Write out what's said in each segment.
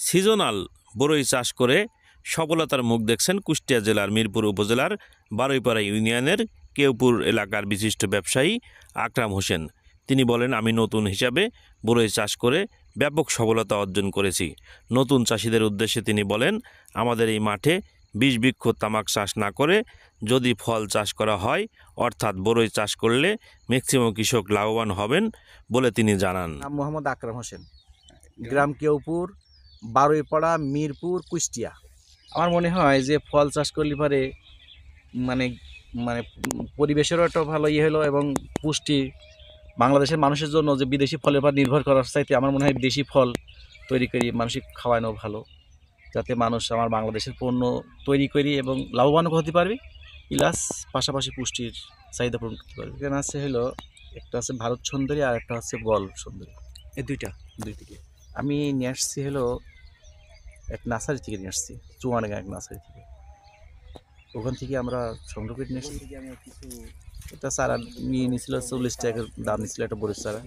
Seasonal বরই চাষ করে সফলতার মুখ দেখছেন কুষ্টিয়া জেলার মিরপুর উপজেলার বারুইপাড়া ইউনিয়নের কেউপুর এলাকার বিশিষ্ট ব্যবসায়ী আকরাম হোসেন। তিনি বলেন, আমি নতুন হিসাবে বরই চাষ করে ব্যাপক সফলতা অর্জন করেছি। নতুন চাষিদের উদ্দেশ্যে তিনি বলেন, আমাদের এই মাঠে বিষ বৃক্ষ তামাক চাষ না করে যদি ফল চাষ করা হয়, অর্থাৎ বরই চাষ করলে ম্যাক্সিমাম কৃষক লাভবান হবেন বলে তিনি জানান। নাম মোহাম্মদ আকরাম হোসেন, গ্রাম কেউপুর, বারুইপাড়া, মিরপুর, কুষ্টিয়া। আমার মনে হয় যে ফল চাষ করলে পরে মানে মানে পরিবেশেরও একটা ভালো হলো এবং পুষ্টি বাংলাদেশের মানুষের জন্য যে বিদেশি ফলের উপর নির্ভর করার চাইতে আমার মনে হয় দেশি ফল তৈরি করি মানুষকে খাওয়ানো ভালো, যাতে মানুষ আমার বাংলাদেশের পণ্য তৈরি করি এবং লাভবানও হতে পারবে, প্লাস পাশাপাশি পুষ্টির চাহিদা পূরণ করতে পারবে। এখানে আছে হলো একটা আছে ভারত সুন্দরী আর একটা হচ্ছে বল সুন্দরী, এই দুই থেকে আমি নিয়ে আসছি হলো এক নার্সারি থেকে নিয়ে আসছি, চুয়াডাঙ্গা এক নার্সারি থেকে। ওখান থেকে আমরা সংগ্রহ করে নিয়ে আসছি। এটা চারা নিয়ে নিয়েছিল 40 টাকা দাম নিয়েছিল, একটা বড়ির চারা,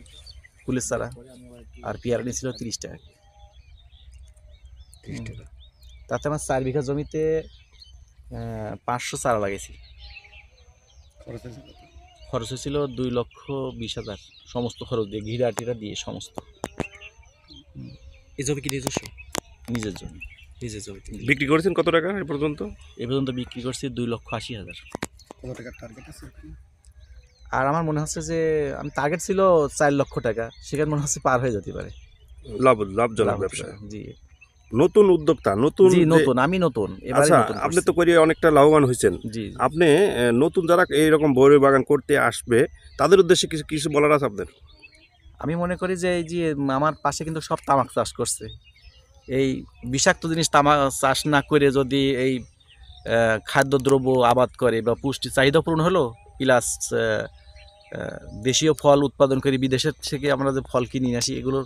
ফুলের চারা, আর পেয়ারা নিয়েছিল 30 টাকা। তাতে আমার 4 বিঘা জমিতে 500 চারা লাগিয়েছি। খরচ হয়েছিল 2,20,000, সমস্ত খরচ দিয়ে, ঘিরা টিরা দিয়ে সমস্ত। এই জমি কি নিজস্ব? নিজের জমি, নিজের জমি। বিক্রি করেছেন কত টাকা এ পর্যন্ত? এ পর্যন্ত বিক্রি করছি 2,80,000। কত টাকার টার্গেট আছে? আর আমার মনে হচ্ছে যে আমি টার্গেট ছিল 4 লক্ষ টাকা, সেখানে মনে হচ্ছে পার হয়ে যেতে পারে। লাভজনক ব্যবসা। জি, নতুন উদ্যোক্তা, নতুন আমি নতুন এবারে আচ্ছা, নতুন আপনি তো করে অনেকটা লাভবান হয়েছেন। জি, আপনি নতুন যারা এইরকম বরই বাগান করতে আসবে তাদের উদ্দেশ্যে কিছু কিছু বলার আছে আপনার? আমি মনে করি যে এই যে আমার পাশে কিন্তু সব তামাক চাষ করছে, এই বিষাক্ত জিনিস তামাক চাষ না করে যদি এই খাদ্যদ্রব্য আবাদ করে বা পুষ্টি চাহিদা পূরণ হলো, প্লাস দেশীয় ফল উৎপাদন করি, বিদেশের থেকে আমরা যে ফল কিনে নিয়ে আসি এগুলোর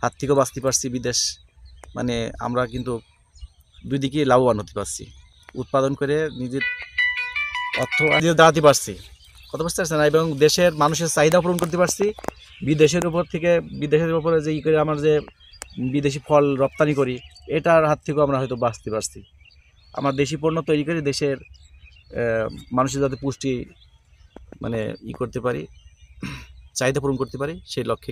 হাত থেকেও বাঁচতে পারছি, বিদেশ মানে আমরা কিন্তু দুই দিকে লাভবান হতে পারছি, উৎপাদন করে নিজের অর্থ দাঁড়াতে পারছি, কত বুঝতে পারছেন, এবং দেশের মানুষের চাহিদা পূরণ করতে পারছি। বিদেশের উপরে যে করে আমরা যে বিদেশি ফল রপ্তানি করি, এটার হাত থেকেও আমরা হয়তো বাঁচতে পারছি। আমরা দেশি পণ্য তৈরি করে দেশের মানুষের যাতে পুষ্টি মানে করতে পারি, চাহিদা পূরণ করতে পারি, সেই লক্ষ্যে